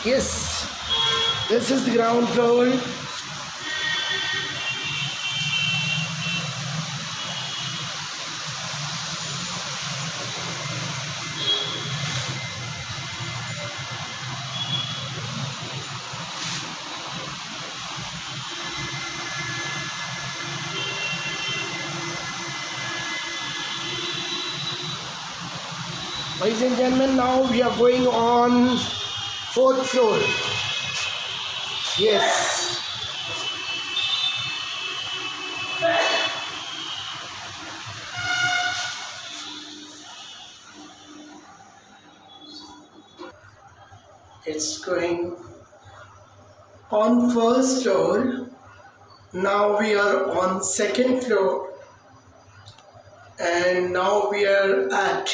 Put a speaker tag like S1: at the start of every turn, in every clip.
S1: Yes, this is the ground floor. Ladies and gentlemen, now we are going on fourth floor. Yes. It's going on first floor. Now we are on second floor, and now we are at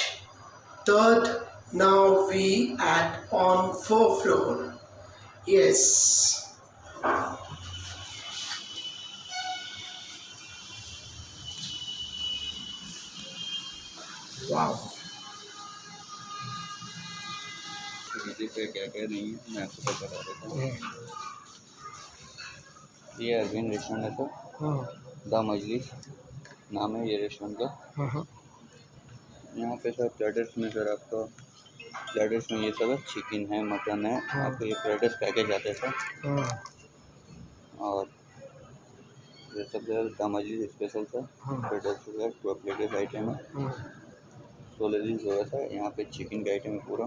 S1: third. Now we at on fourth floor. Yes. Wow.
S2: पे क्या क्या नहीं है मैं आपको बता देता हूँ। ये अरबियन रेस्टोरेंट है सर, द मजलिस नाम है ये रेस्टोरेंट का। यहाँ पे सर प्लेटर्स में सर आपको प्लेटर्स में ये सब है, चिकन है, मटन है, आपको ये प्लेटर्स पैकेज आते हैं सर। और ये सब the Majlis special sir platters है, 12 प्लेटर्स आइटम है, 16 डिश होगा सर। यहाँ पे चिकन का आइटम है पूरा,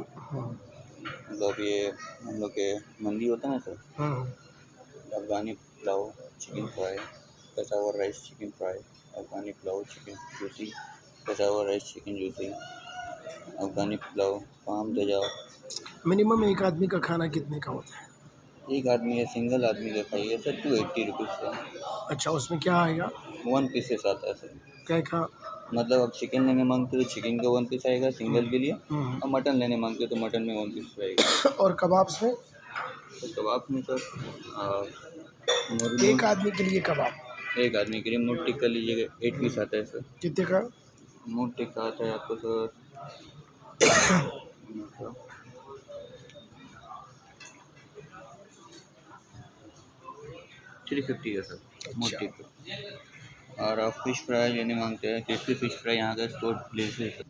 S2: मतलब ये हम लोग के मंदी होता है ना sir, Afghani pulao chicken fry, cassava rice chicken fry, Afghani pulao chicken juicy, cassava rice chicken juicy, Afghani pulao, पाम दजाव।
S1: मिनिमम एक आदमी का खाना कितने का होता है?
S2: एक आदमी या सिंगल आदमी का खाइए सर 280 रुपीज़ का।
S1: अच्छा, उसमें क्या आएगा?
S2: 1 पीसेस आता है सर।
S1: क्या का?
S2: मतलब आप चिकन लेने मांगते हो तो चिकन का 1 पीस आएगा सिंगल के लिए,
S1: हम्म।
S2: और मटन लेने मांगते हो तो मटन में 1 पीस आएगा।
S1: और कबाब्स में?
S2: तो कबाब में सर
S1: एक आदमी के लिए कबाब?
S2: एक आदमी के लिए मोट टिक्का लीजिएगा 8 पीस आता है सर।
S1: कितने का?
S2: मोट टिक्का आता है आपको सर 350 है सर मोट
S1: अच्छा।
S2: टिक्का। और आप फिश फ्राई लेने मांगते हैं, क्रिस्पी फिश फ्राई यहाँ का स्टोर प्लेस है सर।